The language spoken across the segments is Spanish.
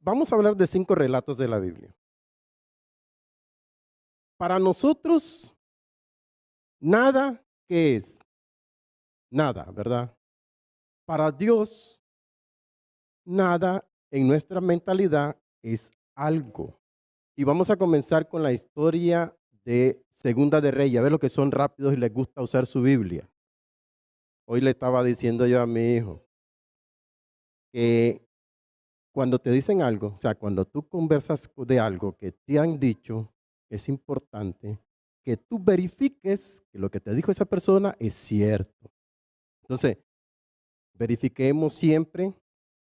Vamos a hablar de 5 relatos de la Biblia. Para nosotros, nada, ¿qué es? Nada, ¿verdad? Para Dios, nada en nuestra mentalidad es algo. Y vamos a comenzar con la historia de Segunda de Reyes. A ver los que son rápidos y les gusta usar su Biblia. Hoy le estaba diciendo yo a mi hijo que cuando te dicen algo, o sea, cuando tú conversas de algo que te han dicho, es importante que tú verifiques que lo que te dijo esa persona es cierto. Entonces, verifiquemos siempre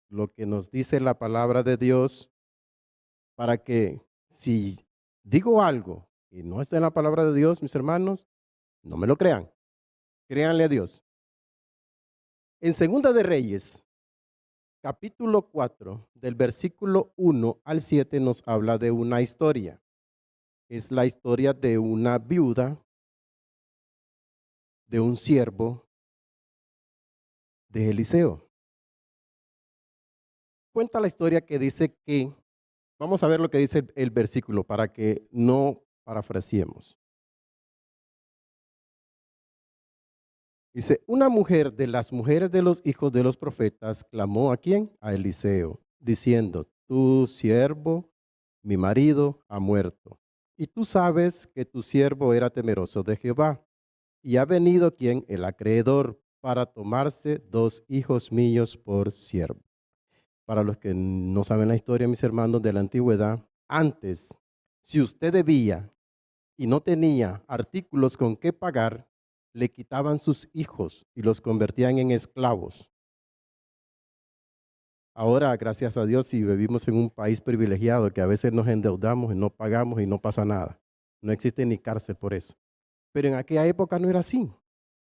lo que nos dice la palabra de Dios para que si digo algo y no está en la palabra de Dios, mis hermanos, no me lo crean. Créanle a Dios. En Segunda de Reyes, capítulo 4, del versículo 1 al 7 nos habla de una historia. Es la historia de una viuda, de un siervo de Eliseo. Cuenta la historia que dice que, vamos a ver lo que dice el versículo para que no parafraseemos. Dice, una mujer de las mujeres de los hijos de los profetas clamó ¿a quién? A Eliseo, diciendo, tu siervo, mi marido, ha muerto. Y tú sabes que tu siervo era temeroso de Jehová. Y ha venido quien, el acreedor, para tomarse 2 hijos míos por siervo. Para los que no saben la historia, mis hermanos de la antigüedad, antes, si usted debía y no tenía artículos con qué pagar, le quitaban sus hijos y los convertían en esclavos. Ahora, gracias a Dios, si vivimos en un país privilegiado, que a veces nos endeudamos y no pagamos y no pasa nada. No existe ni cárcel por eso. Pero en aquella época no era así.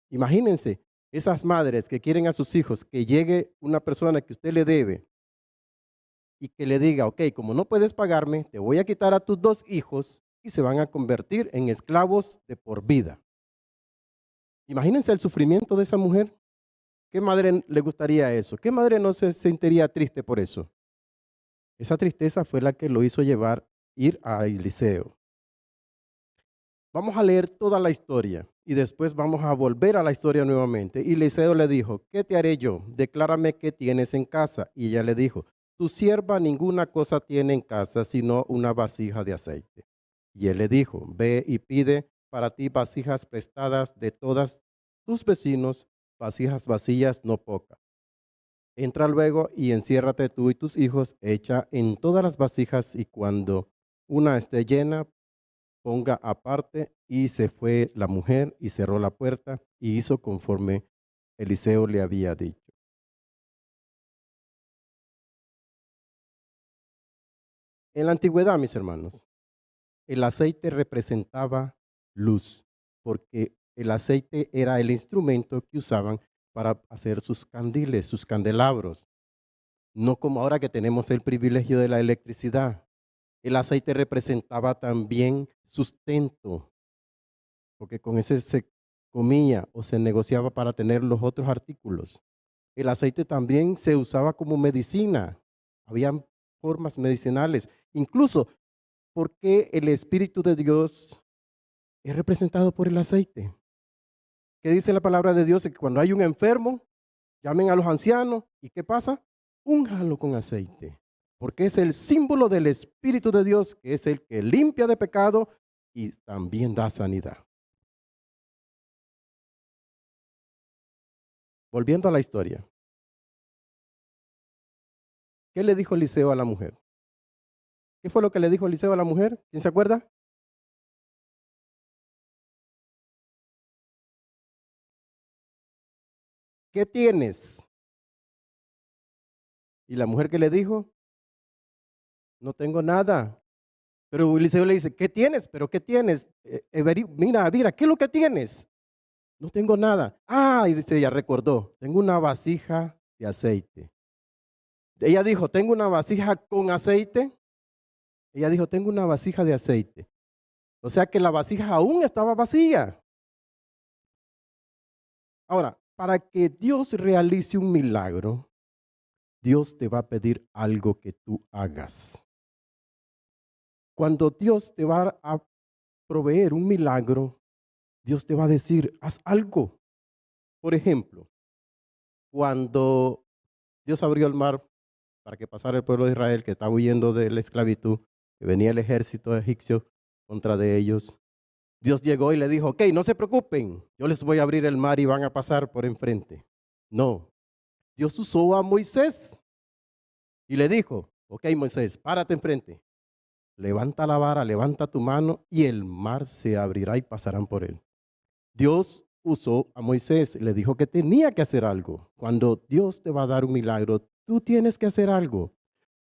Imagínense, esas madres que quieren a sus hijos que llegue una persona que usted le debe y que le diga, ok, como no puedes pagarme, te voy a quitar a tus 2 hijos y se van a convertir en esclavos de por vida. Imagínense el sufrimiento de esa mujer. ¿Qué madre le gustaría eso? ¿Qué madre no se sentiría triste por eso? Esa tristeza fue la que lo hizo ir a Eliseo. Vamos a leer toda la historia y después vamos a volver a la historia nuevamente. Y Eliseo le dijo, ¿qué te haré yo? Declárame qué tienes en casa. Y ella le dijo, tu sierva ninguna cosa tiene en casa sino una vasija de aceite. Y él le dijo, ve y pide para ti vasijas prestadas de todos tus vecinos, vasijas vacías, no pocas. Entra luego y enciérrate tú y tus hijos, echa en todas las vasijas y cuando una esté llena, ponga aparte. Y se fue la mujer y cerró la puerta y hizo conforme Eliseo le había dicho. En la antigüedad, mis hermanos, el aceite representaba luz, porque el aceite era el instrumento que usaban para hacer sus candiles, sus candelabros. No como ahora que tenemos el privilegio de la electricidad. El aceite representaba también sustento, porque con ese se comía o se negociaba para tener los otros artículos. El aceite también se usaba como medicina. Habían formas medicinales. Incluso, porque el Espíritu de Dios es representado por el aceite. ¿Qué dice la palabra de Dios? Que cuando hay un enfermo, llamen a los ancianos. ¿Y qué pasa? Únjalo con aceite. Porque es el símbolo del Espíritu de Dios, que es el que limpia de pecado y también da sanidad. Volviendo a la historia. ¿Qué le dijo Eliseo a la mujer? ¿Qué fue lo que le dijo Eliseo a la mujer? ¿Quién se acuerda? ¿Qué tienes? Y la mujer que le dijo, no tengo nada. Pero Eliseo le dice, ¿qué tienes? ¿Pero qué tienes? Mira, ¿qué es lo que tienes? No tengo nada. Ah, y ella recordó, tengo una vasija de aceite. Ella dijo, tengo una vasija con aceite. Ella dijo, tengo una vasija de aceite. O sea que la vasija aún estaba vacía. Ahora, para que Dios realice un milagro, Dios te va a pedir algo que tú hagas. Cuando Dios te va a proveer un milagro, Dios te va a decir, haz algo. Por ejemplo, cuando Dios abrió el mar para que pasara el pueblo de Israel que estaba huyendo de la esclavitud, que venía el ejército egipcio contra de ellos, Dios llegó y le dijo, ok, no se preocupen, yo les voy a abrir el mar y van a pasar por enfrente. No, Dios usó a Moisés y le dijo, ok Moisés, párate enfrente, levanta la vara, levanta tu mano y el mar se abrirá y pasarán por él. Dios usó a Moisés, le dijo que tenía que hacer algo. Cuando Dios te va a dar un milagro, tú tienes que hacer algo.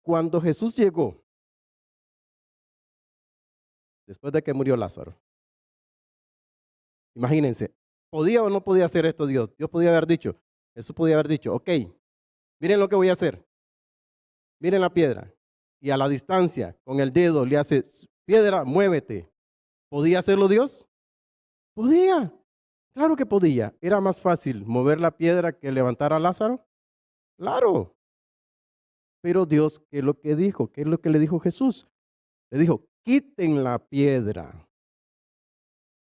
Cuando Jesús llegó, después de que murió Lázaro, imagínense, ¿podía o no podía hacer esto Dios? Dios podía haber dicho, Jesús podía haber dicho, ok, miren lo que voy a hacer, miren la piedra. Y a la distancia, con el dedo, le hace, piedra, muévete. ¿Podía hacerlo Dios? Podía, claro que podía. ¿Era más fácil mover la piedra que levantar a Lázaro? Claro. Pero Dios, ¿qué es lo que dijo? ¿Qué es lo que le dijo Jesús? Le dijo, quiten la piedra.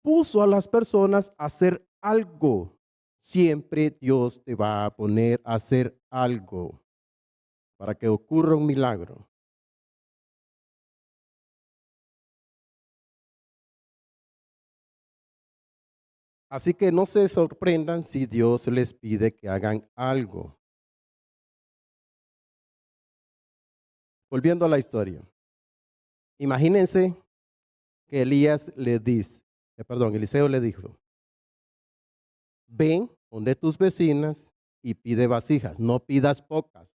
Puso a las personas a hacer algo. Siempre Dios te va a poner a hacer algo para que ocurra un milagro. Así que no se sorprendan si Dios les pide que hagan algo. Volviendo a la historia. Imagínense que Eliseo le dijo, ven donde tus vecinas y pide vasijas, no pidas pocas,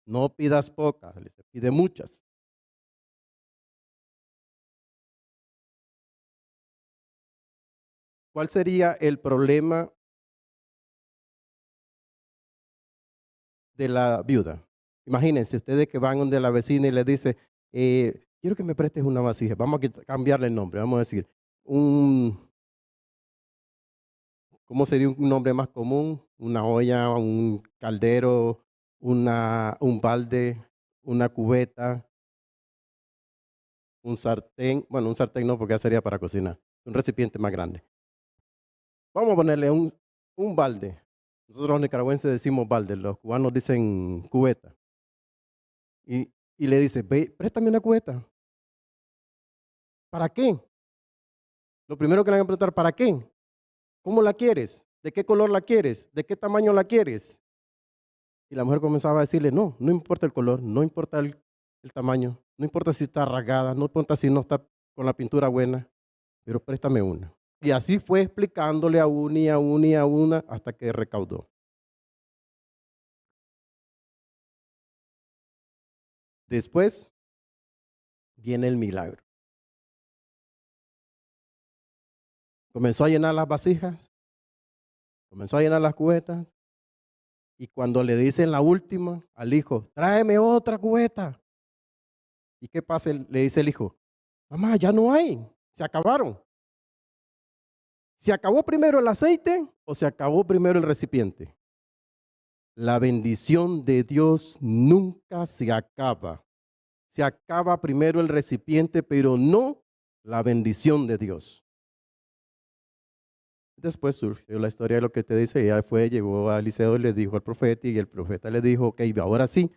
no pidas pocas, se pide muchas. ¿Cuál sería el problema de la viuda? Imagínense ustedes que van donde la vecina y le dice, quiero que me prestes una vasija, vamos a cambiarle el nombre, vamos a decir, ¿cómo sería un nombre más común? Una olla, un caldero, un balde, una cubeta, un sartén. Bueno, un sartén no, porque ya sería para cocinar. Un recipiente más grande. Vamos a ponerle un balde. Nosotros los nicaragüenses decimos balde, los cubanos dicen cubeta. Y le dice, ve, préstame una cubeta. ¿Para qué? Lo primero que le van a preguntar, ¿para qué? ¿Cómo la quieres? ¿De qué color la quieres? ¿De qué tamaño la quieres? Y la mujer comenzaba a decirle, no, no importa el color, no importa el tamaño, no importa si está rasgada, no importa si no está con la pintura buena, pero préstame una. Y así fue explicándole a una y a una y a una hasta que recaudó. Después viene el milagro. Comenzó a llenar las vasijas, comenzó a llenar las cubetas, y cuando le dicen la última al hijo, tráeme otra cubeta. ¿Y qué pasa? Le dice el hijo, mamá, ya no hay, se acabaron. ¿Se acabó primero el aceite o se acabó primero el recipiente? La bendición de Dios nunca se acaba. Se acaba primero el recipiente, pero no la bendición de Dios. Después surgió la historia de lo que te dice, ella llegó a Eliseo y le dijo al profeta, y el profeta le dijo, ok, ahora sí,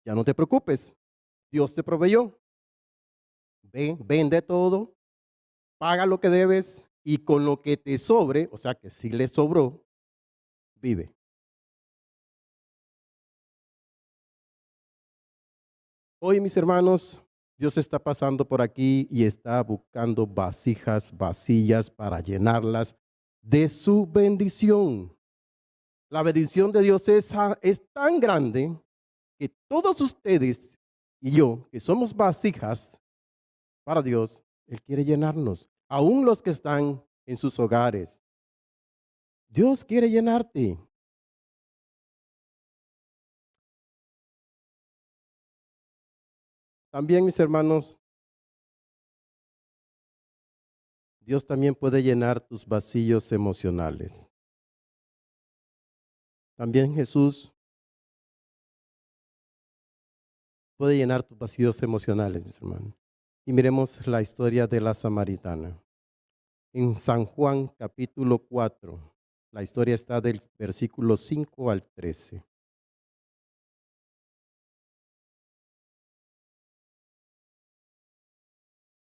ya no te preocupes, Dios te proveyó. Ve, vende todo, paga lo que debes, y con lo que te sobre, o sea que si le sobró, vive. Hoy, mis hermanos, Dios está pasando por aquí y está buscando vasijas vacías para llenarlas de su bendición. La bendición de Dios es tan grande que todos ustedes y yo, que somos vasijas para Dios, Él quiere llenarnos. Aún los que están en sus hogares. Dios quiere llenarte. También, mis hermanos, Dios también puede llenar tus vacíos emocionales. También Jesús puede llenar tus vacíos emocionales, mis hermanos. Y miremos la historia de la samaritana. En San Juan capítulo 4, la historia está del versículo 5 al 13.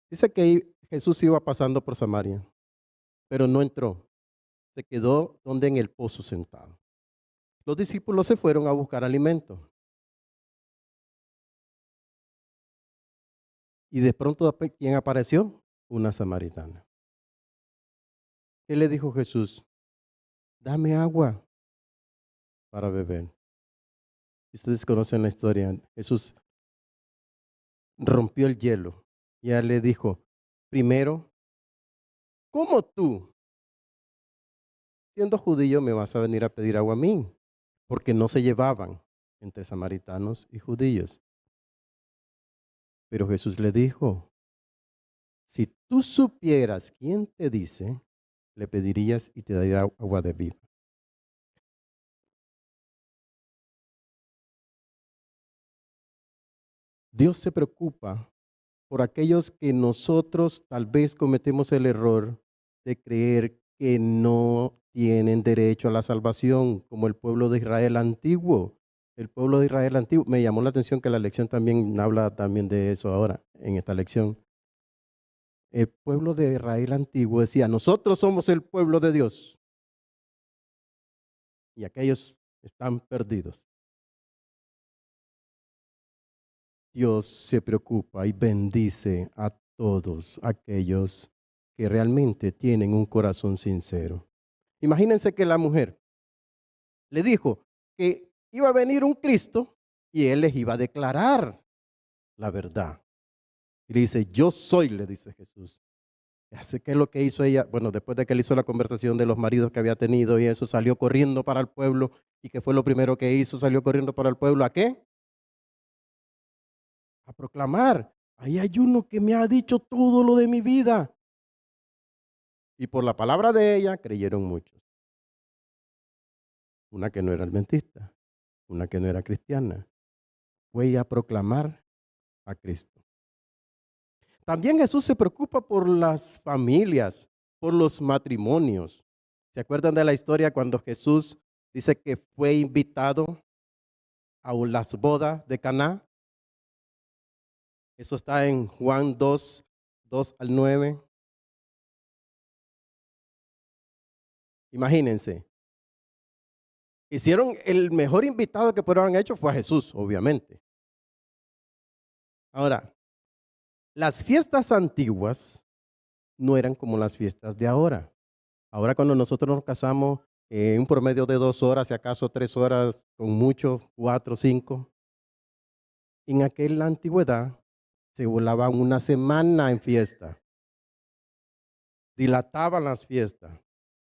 Dice que Jesús iba pasando por Samaria, pero no entró. Se quedó donde en el pozo sentado. Los discípulos se fueron a buscar alimento. Y de pronto, ¿quién apareció? Una samaritana. ¿Qué le dijo Jesús? Dame agua para beber. Ustedes conocen la historia. Jesús rompió el hielo. Y ella le dijo, primero, ¿cómo tú, siendo judío, me vas a venir a pedir agua a mí? Porque no se llevaban entre samaritanos y judíos. Pero Jesús le dijo, si tú supieras quién te dice, le pedirías y te daría agua de vida. Dios se preocupa por aquellos que nosotros tal vez cometemos el error de creer que no tienen derecho a la salvación, como el pueblo de Israel antiguo. El pueblo de Israel antiguo, me llamó la atención que la lección también habla también de eso ahora, en esta lección. El pueblo de Israel antiguo decía, nosotros somos el pueblo de Dios. Y aquellos están perdidos. Dios se preocupa y bendice a todos aquellos que realmente tienen un corazón sincero. Imagínense que la mujer le dijo que iba a venir un Cristo y él les iba a declarar la verdad. Y le dice, yo soy, le dice Jesús. Así que es lo que hizo ella, bueno, después de que él hizo la conversación de los maridos que había tenido y eso, salió corriendo para el pueblo. ¿Y qué fue lo primero que hizo? Salió corriendo para el pueblo. ¿A qué? A proclamar. Ahí hay uno que me ha dicho todo lo de mi vida. Y por la palabra de ella creyeron muchos. Una que no era adventista, una que no era cristiana. Fue a proclamar a Cristo. También Jesús se preocupa por las familias, por los matrimonios. ¿Se acuerdan de la historia cuando Jesús dice que fue invitado a las bodas de Caná? Eso está en Juan 2, 2 al 9. Imagínense. Hicieron el mejor invitado que pudieron haber hecho fue a Jesús, obviamente. Ahora, las fiestas antiguas no eran como las fiestas de ahora. Ahora cuando nosotros nos casamos, en un promedio de 2 horas, si acaso 3 horas, con mucho, 4, 5. En aquella antigüedad se volaban una semana en fiesta. Dilataban las fiestas.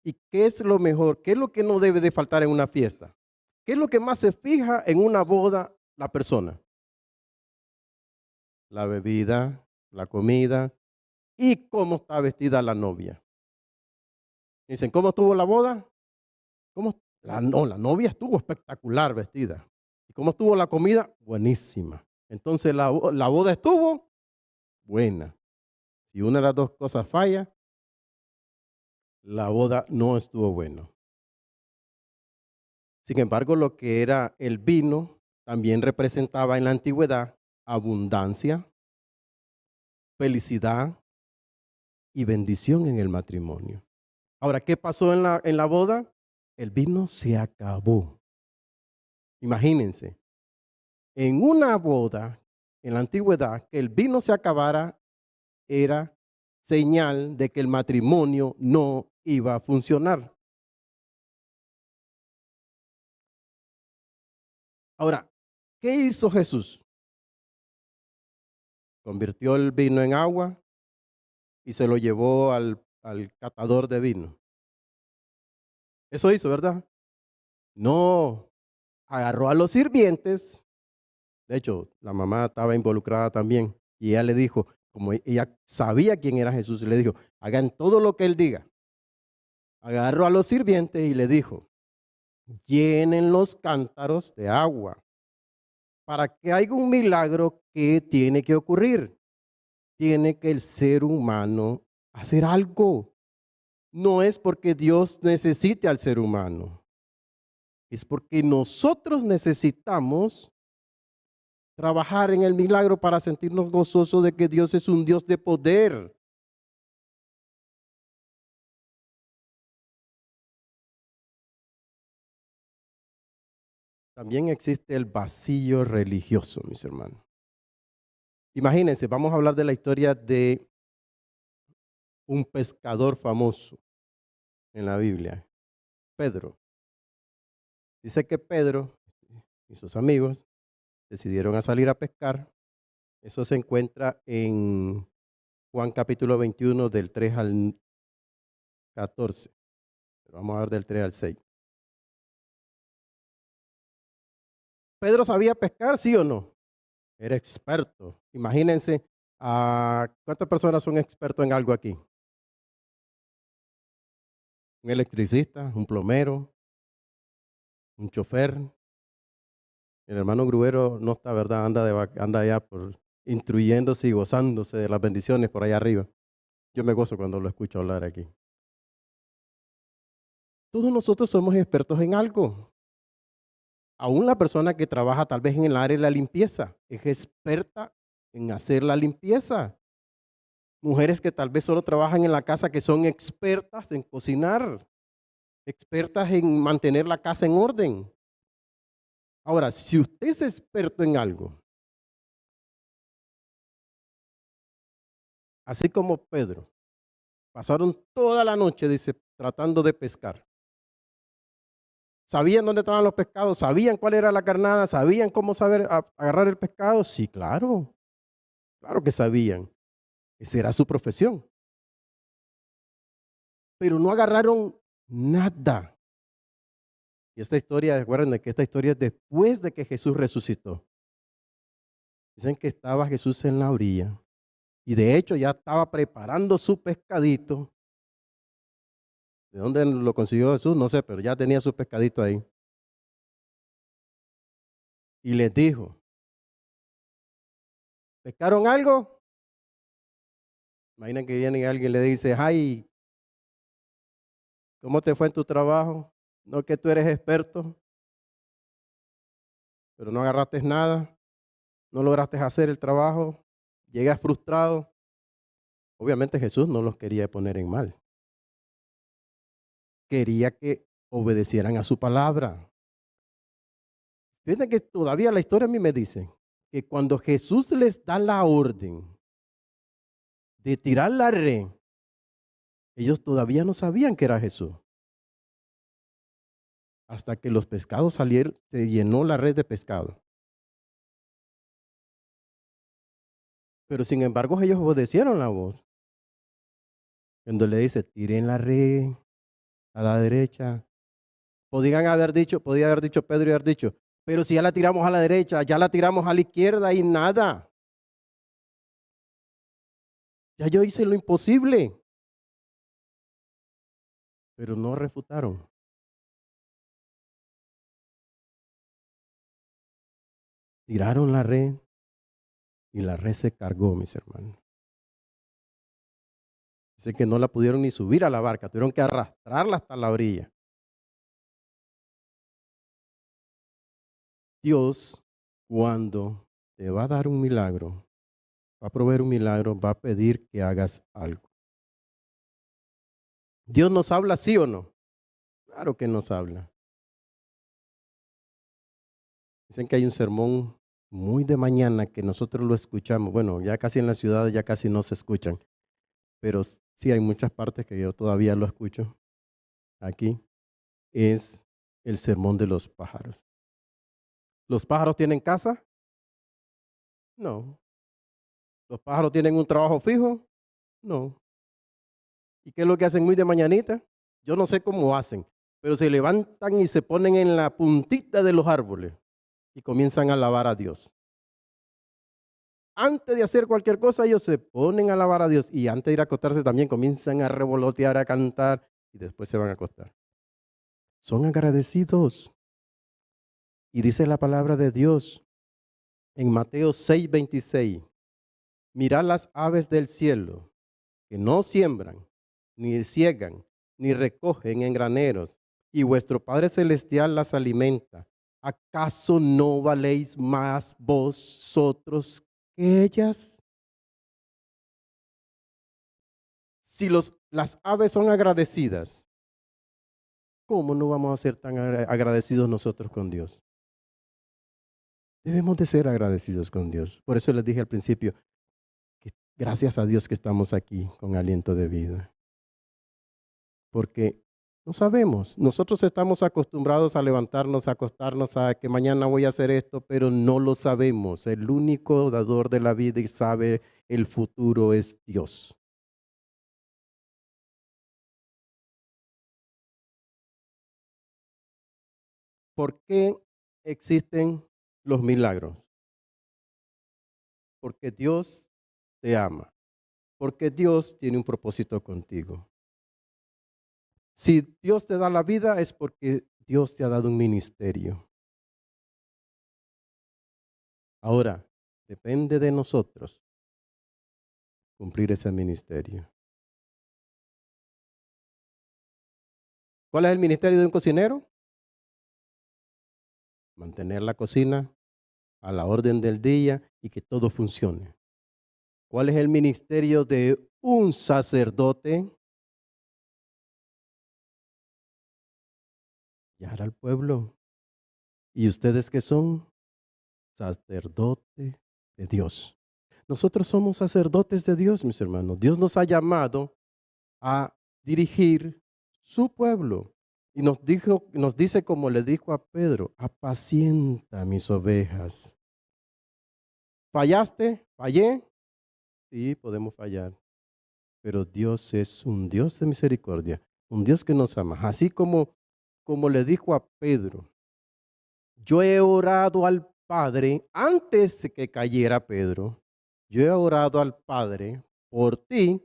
¿Y qué es lo mejor? ¿Qué es lo que no debe de faltar en una fiesta? ¿Qué es lo que más se fija en una boda la persona? La bebida, la comida y cómo está vestida la novia. Dicen, ¿cómo estuvo la boda? ¿Cómo? La novia estuvo espectacular vestida. ¿Y cómo estuvo la comida? Buenísima. Entonces la boda estuvo buena. Si una de las dos cosas falla, la boda no estuvo buena. Sin embargo, lo que era el vino también representaba en la antigüedad abundancia, felicidad y bendición en el matrimonio. Ahora, ¿qué pasó en la boda? El vino se acabó. Imagínense, en una boda en la antigüedad, que el vino se acabara era señal de que el matrimonio no iba a funcionar. Ahora, ¿qué hizo Jesús? Convirtió el vino en agua y se lo llevó al catador de vino. Eso hizo, ¿verdad? No, agarró a los sirvientes. De hecho, la mamá estaba involucrada también. Y ella le dijo, como ella sabía quién era Jesús, le dijo, hagan todo lo que él diga. Agarró a los sirvientes y le dijo, llenen los cántaros de agua. Para que haya un milagro, ¿qué tiene que ocurrir? Tiene que el ser humano hacer algo. No es porque Dios necesite al ser humano, es porque nosotros necesitamos trabajar en el milagro para sentirnos gozosos de que Dios es un Dios de poder. También existe el vacío religioso, mis hermanos. Imagínense, vamos a hablar de la historia de un pescador famoso en la Biblia, Pedro. Dice que Pedro y sus amigos decidieron a salir a pescar. Eso se encuentra en Juan capítulo 21 del 3 al 14. Pero vamos a ver del 3 al 6. ¿Pedro sabía pescar, sí o no? Era experto. Imagínense, ¿cuántas personas son expertos en algo aquí? Un electricista, un plomero, un chofer. El hermano Gruero no está, ¿verdad? Anda allá instruyéndose y gozándose de las bendiciones por allá arriba. Yo me gozo cuando lo escucho hablar aquí. Todos nosotros somos expertos en algo. Aún la persona que trabaja tal vez en el área de la limpieza es experta en hacer la limpieza. Mujeres que tal vez solo trabajan en la casa que son expertas en cocinar, expertas en mantener la casa en orden. Ahora, si usted es experto en algo, así como Pedro, pasaron toda la noche, dice, tratando de pescar. ¿Sabían dónde estaban los pescados? ¿Sabían cuál era la carnada? ¿Sabían cómo saber agarrar el pescado? Sí, claro, claro que sabían. Esa era su profesión. Pero no agarraron nada. Y esta historia, recuerden que esta historia es después de que Jesús resucitó. Dicen que estaba Jesús en la orilla y de hecho ya estaba preparando su pescadito. ¿De dónde lo consiguió Jesús? No sé, pero ya tenía su pescadito ahí. Y les dijo, ¿pescaron algo? Imaginen que viene alguien y le dice, ay, ¿cómo te fue en tu trabajo? No que tú eres experto, pero no agarraste nada, no lograste hacer el trabajo, llegas frustrado. Obviamente Jesús no los quería poner en mal. Quería que obedecieran a su palabra. Fíjense que todavía la historia a mí me dice que cuando Jesús les da la orden de tirar la red, ellos todavía no sabían que era Jesús. Hasta que los pescados salieron, se llenó la red de pescado. Pero sin embargo ellos obedecieron la voz. Cuando le dice, tiren la red a la derecha. Podía haber dicho Pedro y haber dicho, pero si ya la tiramos a la derecha, ya la tiramos a la izquierda y nada. Ya yo hice lo imposible. Pero no refutaron. Tiraron la red y la red se cargó, mis hermanos. Dice que no la pudieron ni subir a la barca, tuvieron que arrastrarla hasta la orilla. Dios, cuando te va a dar un milagro, va a proveer un milagro, va a pedir que hagas algo. ¿Dios nos habla sí o no? Claro que nos habla. Dicen que hay un sermón muy de mañana que nosotros lo escuchamos. Bueno, ya casi en las ciudades ya casi no se escuchan, pero sí hay muchas partes que yo todavía lo escucho. Aquí es el sermón de los pájaros. ¿Los pájaros tienen casa? No. ¿Los pájaros tienen un trabajo fijo? No. ¿Y qué es lo que hacen muy de mañanita? Yo no sé cómo hacen, pero se levantan y se ponen en la puntita de los árboles y comienzan a alabar a Dios. Antes de hacer cualquier cosa, ellos se ponen a alabar a Dios y antes de ir a acostarse también comienzan a revolotear, a cantar y después se van a acostar. Son agradecidos. Y dice la palabra de Dios En Mateo 6:26, mirad las aves del cielo, que no siembran, ni ciegan, ni recogen en graneros, y vuestro Padre Celestial las alimenta. ¿Acaso no valéis más vosotros que ellas? Si las aves son agradecidas, ¿cómo no vamos a ser tan agradecidos nosotros con Dios? Debemos de ser agradecidos con Dios. Por eso les dije al principio, que gracias a Dios que estamos aquí con aliento de vida. Porque no sabemos, nosotros estamos acostumbrados a levantarnos, a acostarnos, a que mañana voy a hacer esto, pero no lo sabemos. El único dador de la vida y sabe el futuro es Dios. ¿Por qué existen los milagros? Porque Dios te ama, porque Dios tiene un propósito contigo. Si Dios te da la vida es porque Dios te ha dado un ministerio. Ahora, depende de nosotros cumplir ese ministerio. ¿Cuál es el ministerio de un cocinero? Mantener la cocina a la orden del día y que todo funcione. ¿Cuál es el ministerio de un sacerdote? Guiar al pueblo. ¿Y ustedes qué son? Sacerdote de Dios. Nosotros somos sacerdotes de Dios, mis hermanos. Dios nos ha llamado a dirigir su pueblo. Y nos dice como le dijo a Pedro, apacienta mis ovejas. ¿Fallaste? ¿Fallé? Sí, podemos fallar. Pero Dios es un Dios de misericordia, un Dios que nos ama. Así como le dijo a Pedro, yo he orado al Padre antes de que cayera Pedro. Yo he orado al Padre por ti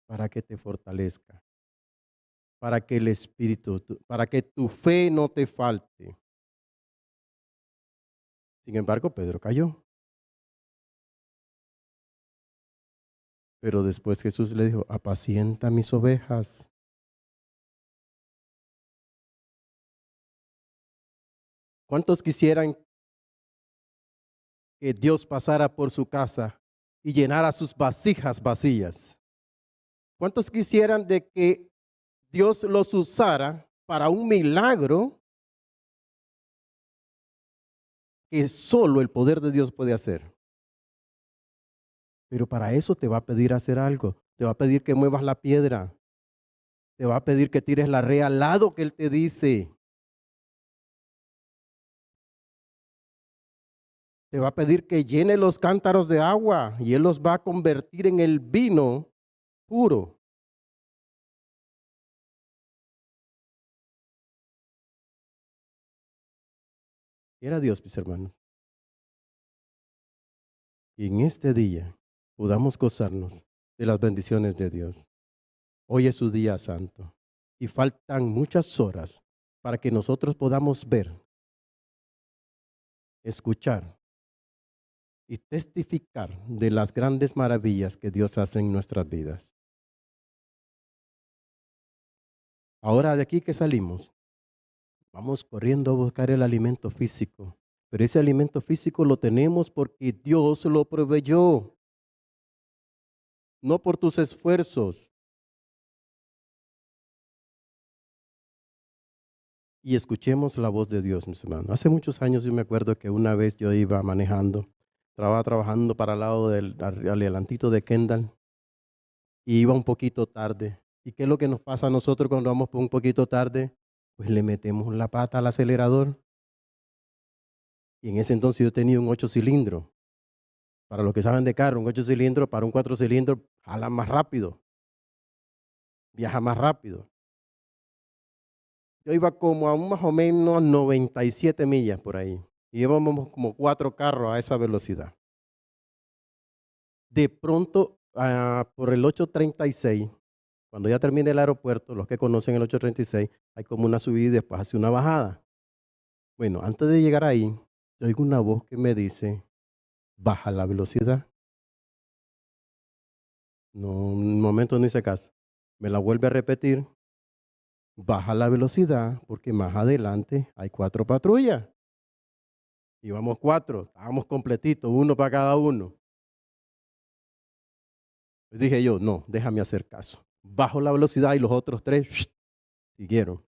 para que te fortalezca, para que el Espíritu, para que tu fe no te falte. Sin embargo, Pedro cayó. Pero después Jesús le dijo, apacienta mis ovejas. ¿Cuántos quisieran que Dios pasara por su casa y llenara sus vasijas vacías? ¿Cuántos quisieran de que Dios los usara para un milagro que solo el poder de Dios puede hacer? Pero para eso te va a pedir hacer algo. Te va a pedir que muevas la piedra. Te va a pedir que tires la rea al lado que Él te dice. Te va a pedir que llene los cántaros de agua y Él los va a convertir en el vino puro. Quiera Dios, mis hermanos, y en este día podamos gozarnos de las bendiciones de Dios. Hoy es su día santo y faltan muchas horas para que nosotros podamos ver, escuchar y testificar de las grandes maravillas que Dios hace en nuestras vidas. Ahora de aquí que salimos, vamos corriendo a buscar el alimento físico, pero ese alimento físico lo tenemos porque Dios lo proveyó, no por tus esfuerzos. Y escuchemos la voz de Dios, mis hermanos. Hace muchos años yo me acuerdo que una vez yo iba manejando, estaba trabajando para el lado del adelantito de Kendall y iba un poquito tarde. ¿Y qué es lo que nos pasa a nosotros cuando vamos un poquito tarde? Pues le metemos la pata al acelerador. Y en ese entonces yo tenía un 8 cilindros. Para los que saben de carro, un 8 cilindros para un 4 cilindros jala más rápido, viaja más rápido. Yo iba como a más o menos 97 millas por ahí. Y íbamos como 4 carros a esa velocidad. De pronto, por el 836, cuando ya termine el aeropuerto, los que conocen el 836, hay como una subida y después hace una bajada. Bueno, antes de llegar ahí, oigo una voz que me dice, baja la velocidad. No, un momento no hice caso. Me la vuelve a repetir, baja la velocidad porque más adelante hay 4 patrullas. Íbamos 4, estábamos completitos, 1 para cada uno. Dije yo, no, déjame hacer caso. Bajo la velocidad y los otros 3 siguieron.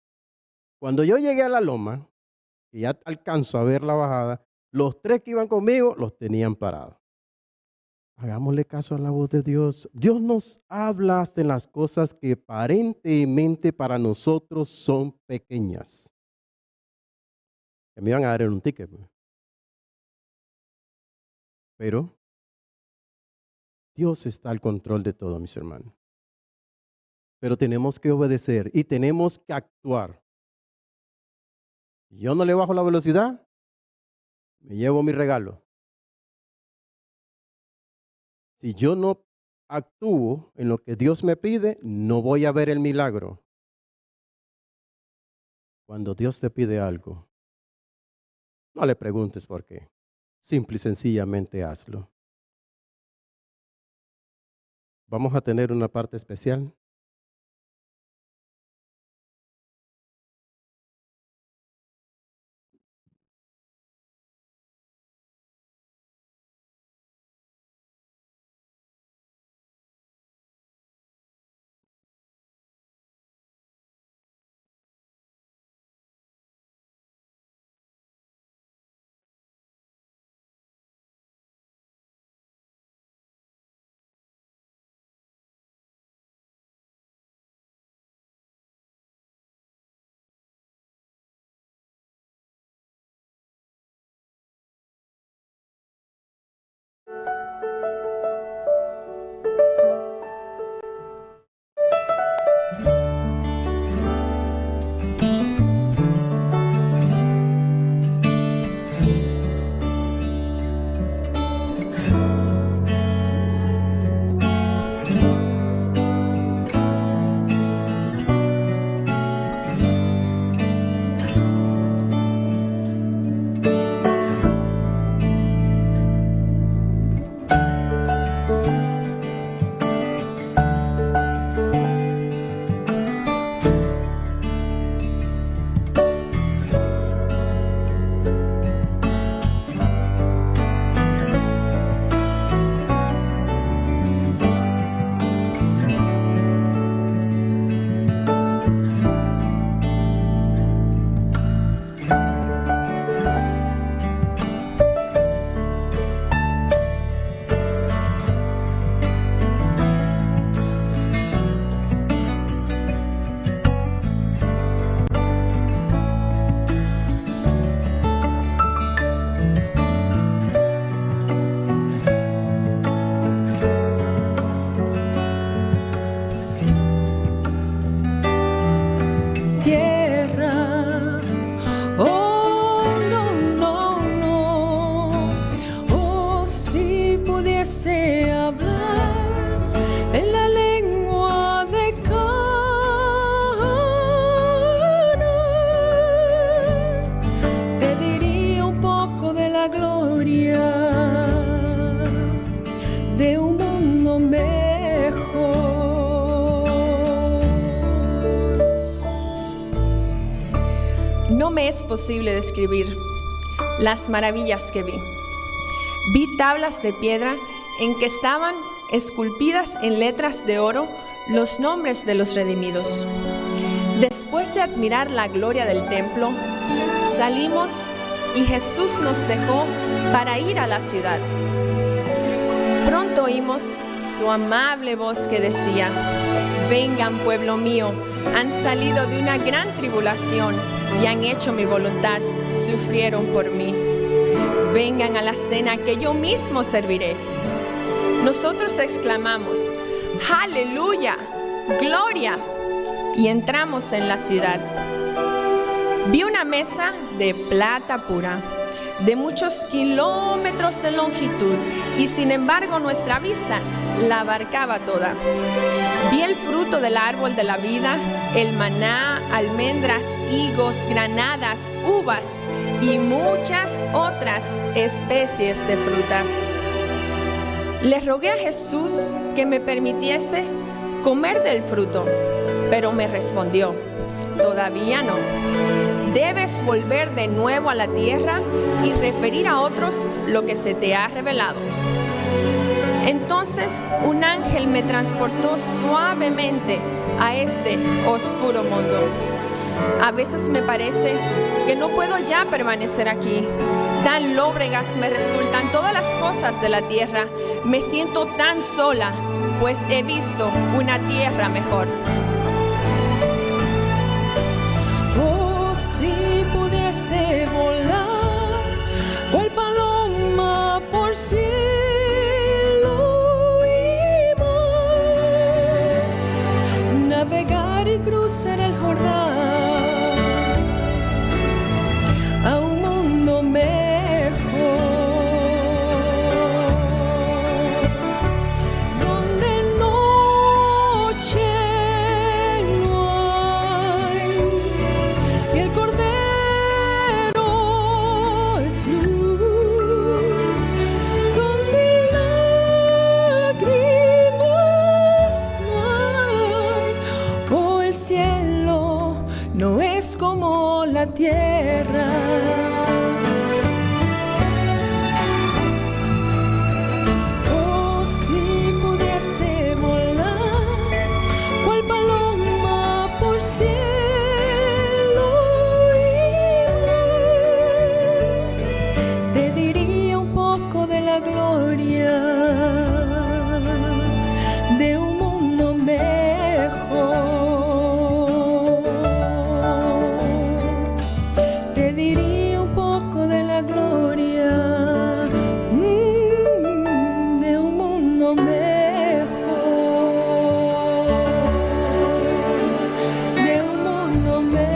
Cuando yo llegué a la loma, y ya alcanzo a ver la bajada, los 3 que iban conmigo los tenían parados. Hagámosle caso a la voz de Dios. Dios nos habla hasta en las cosas que aparentemente para nosotros son pequeñas. Que me iban a dar en un ticket. Pero Dios está al control de todo, mis hermanos. Pero tenemos que obedecer y tenemos que actuar. Yo no le bajo la velocidad, me llevo mi regalo. Si yo no actúo en lo que Dios me pide, no voy a ver el milagro. Cuando Dios te pide algo, no le preguntes por qué. Simple y sencillamente hazlo. Vamos a tener una parte especial. No me es posible describir las maravillas que vi. Vi tablas de piedra en que estaban esculpidas en letras de oro los nombres de los redimidos. Después de admirar la gloria del templo, salimos y Jesús nos dejó para ir a la ciudad. Pronto oímos su amable voz que decía: vengan, pueblo mío, han salido de una gran tribulación y han hecho mi voluntad, sufrieron por mí. Vengan a la cena que yo mismo serviré. Nosotros exclamamos: ¡Aleluya! ¡Gloria! Y entramos en la ciudad. Vi una mesa de plata pura, de muchos kilómetros de longitud, y sin embargo nuestra vista la abarcaba toda. Vi el fruto del árbol de la vida, el maná, almendras, higos, granadas, uvas y muchas otras especies de frutas. Le rogué a Jesús que me permitiese comer del fruto, pero me respondió: todavía no. Debes volver de nuevo a la tierra y referir a otros lo que se te ha revelado. Entonces un ángel me transportó suavemente a este oscuro mundo. A veces me parece que no puedo ya permanecer aquí. Tan lóbregas me resultan todas las cosas de la tierra. Me siento tan sola, pues he visto una tierra mejor. Oh, si pudiese volar, cual paloma por cielo y mar, navegar y cruzar el Jordán a un mundo mejor, donde noche no hay y el Cordero es luz, donde lágrimas no hay. Oh, el cielo no es como la tierra. Oh, si pudiese volar, cual paloma por cielo y mar, te diría un poco de la gloria de un mundo mejor. Te diría un poco de la gloria de un mundo mejor, de un mundo mejor,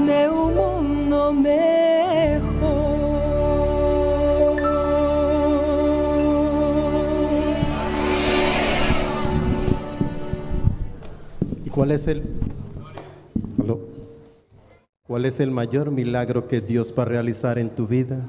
de un mundo mejor. ¿Y cuál es ¿Aló? ¿Cuál es el mayor milagro que Dios va a realizar en tu vida?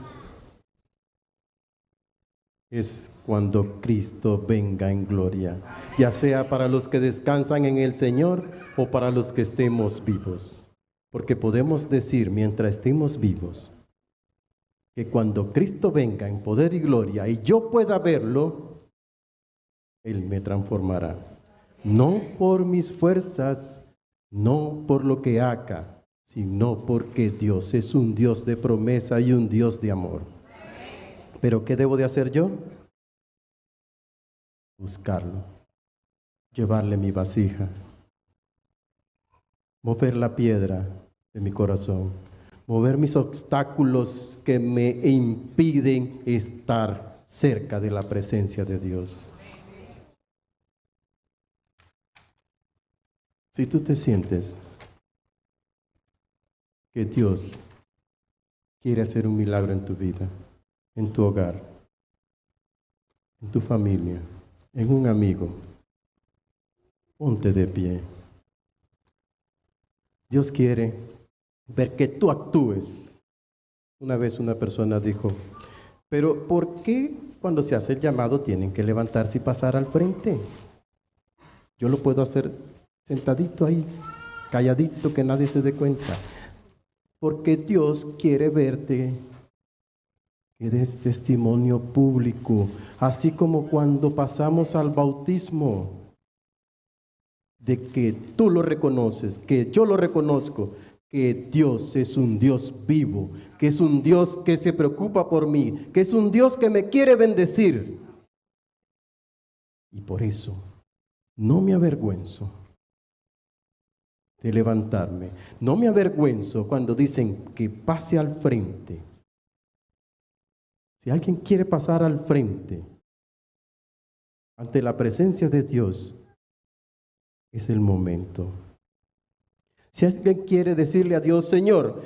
Es cuando Cristo venga en gloria, ya sea para los que descansan en el Señor o para los que estemos vivos. Porque podemos decir, mientras estemos vivos, que cuando Cristo venga en poder y gloria y yo pueda verlo, Él me transformará. No por mis fuerzas, no por lo que haga, sino porque Dios es un Dios de promesa y un Dios de amor. ¿Pero qué debo de hacer yo? Buscarlo, llevarle mi vasija, mover la piedra de mi corazón, mover mis obstáculos que me impiden estar cerca de la presencia de Dios. Si tú te sientes que Dios quiere hacer un milagro en tu vida, en tu hogar, en tu familia, en un amigo, ponte de pie. Dios quiere ver que tú actúes. Una vez una persona dijo, pero ¿por qué cuando se hace el llamado tienen que levantarse y pasar al frente? Yo lo puedo hacer sentadito ahí, calladito, que nadie se dé cuenta. Porque Dios quiere verte, que des testimonio público, así como cuando pasamos al bautismo, de que tú lo reconoces, que yo lo reconozco, que Dios es un Dios vivo, que es un Dios que se preocupa por mí, que es un Dios que me quiere bendecir. Y por eso no me avergüenzo de levantarme. No me avergüenzo cuando dicen que pase al frente. Si alguien quiere pasar al frente ante la presencia de Dios, es el momento. Si alguien quiere decirle a Dios, Señor,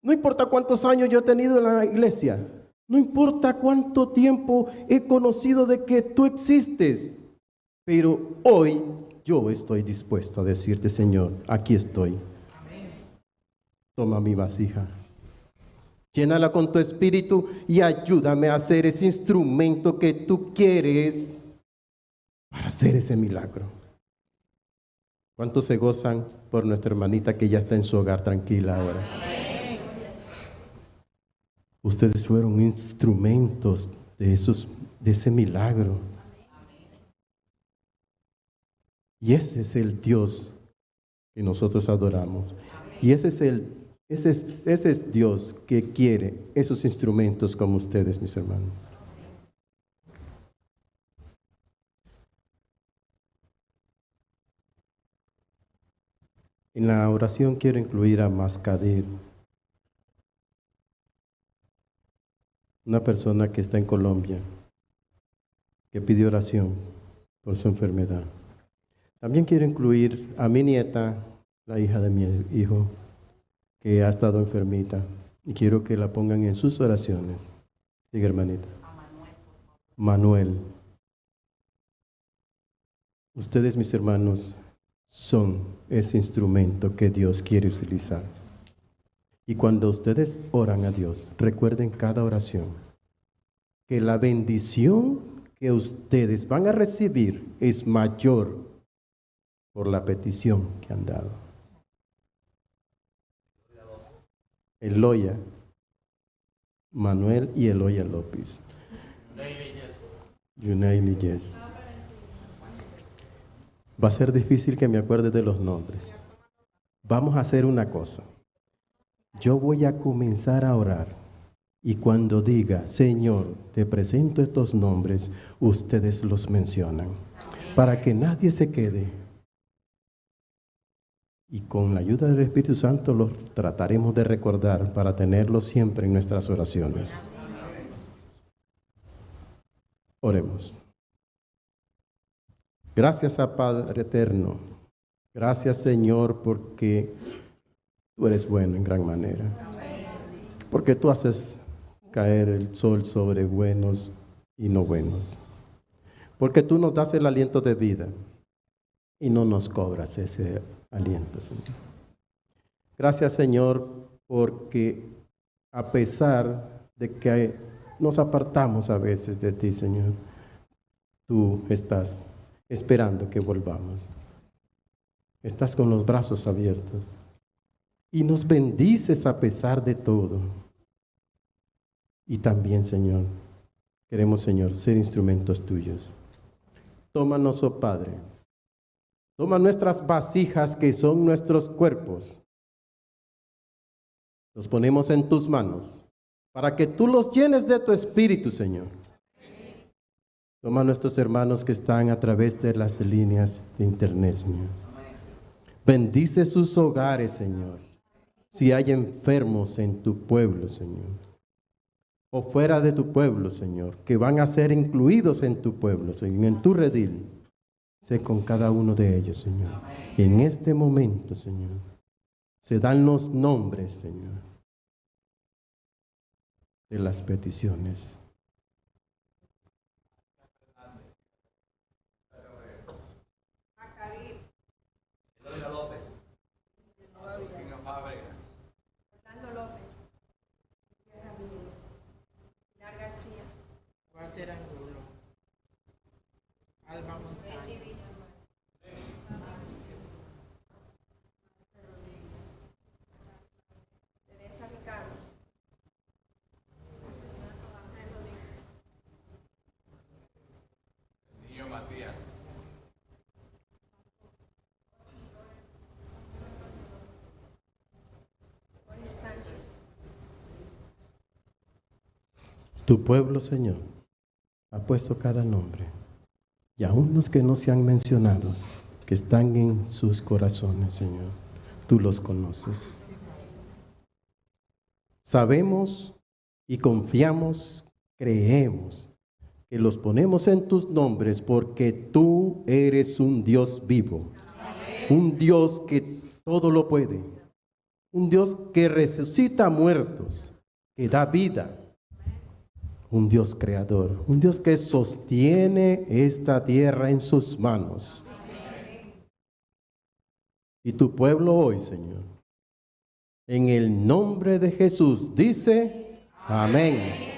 no importa cuántos años yo he tenido en la iglesia, no importa cuánto tiempo he conocido de que tú existes, pero hoy yo estoy dispuesto a decirte, Señor, aquí estoy. Toma mi vasija, llénala con tu espíritu y ayúdame a ser ese instrumento que tú quieres para hacer ese milagro. ¿Cuántos se gozan por nuestra hermanita que ya está en su hogar tranquila ahora? Ustedes fueron instrumentos de ese milagro. Y ese es el Dios que nosotros adoramos. Y ese es Dios que quiere esos instrumentos como ustedes, mis hermanos. En la oración quiero incluir a Mascadir, una persona que está en Colombia, que pidió oración por su enfermedad. También quiero incluir a mi nieta, la hija de mi hijo, que ha estado enfermita, y quiero que la pongan en sus oraciones. Diga, hermanita. Manuel. Ustedes, mis hermanos, son ese instrumento que Dios quiere utilizar. Y cuando ustedes oran a Dios, recuerden cada oración que la bendición que ustedes van a recibir es mayor por la petición que han dado. Eloya, Manuel y Eloya López. Yunaili Yes. Va a ser difícil que me acuerde de los nombres. Vamos a hacer una cosa. Yo voy a comenzar a orar y cuando diga, Señor, te presento estos nombres, ustedes los mencionan para que nadie se quede. Y con la ayuda del Espíritu Santo los trataremos de recordar para tenerlos siempre en nuestras oraciones. Oremos. Gracias a Padre Eterno. Gracias, Señor, porque tú eres bueno en gran manera. Porque tú haces caer el sol sobre buenos y no buenos. Porque tú nos das el aliento de vida y no nos cobras ese aliento, Señor. Gracias, Señor, porque a pesar de que nos apartamos a veces de ti, Señor, tú estás esperando que volvamos. Estás con los brazos abiertos y nos bendices a pesar de todo. Y también, Señor, queremos, Señor, ser instrumentos tuyos. Tómanos, oh Padre. Toma nuestras vasijas que son nuestros cuerpos. Los ponemos en tus manos para que tú los llenes de tu espíritu, Señor. Toma a nuestros hermanos que están a través de las líneas de internet, Señor. Bendice sus hogares, Señor. Si hay enfermos en tu pueblo, Señor, o fuera de tu pueblo, Señor, que van a ser incluidos en tu pueblo, Señor, en tu redil, sé con cada uno de ellos, Señor. Y en este momento, Señor, se dan los nombres, Señor, de las peticiones. Alba Montaña. Teresa Ricardo. Niño Matías. Jorge Sánchez. Tu pueblo, Señor, ha puesto cada nombre. Y aún los que no se han mencionado, que están en sus corazones, Señor, tú los conoces. Sabemos y confiamos, creemos que los ponemos en tus nombres porque tú eres un Dios vivo, Un Dios que todo lo puede. Un Dios que resucita muertos, que da vida. Un Dios creador. Un Dios que sostiene esta tierra en sus manos. Y tu pueblo hoy, Señor, en el nombre de Jesús, dice amén.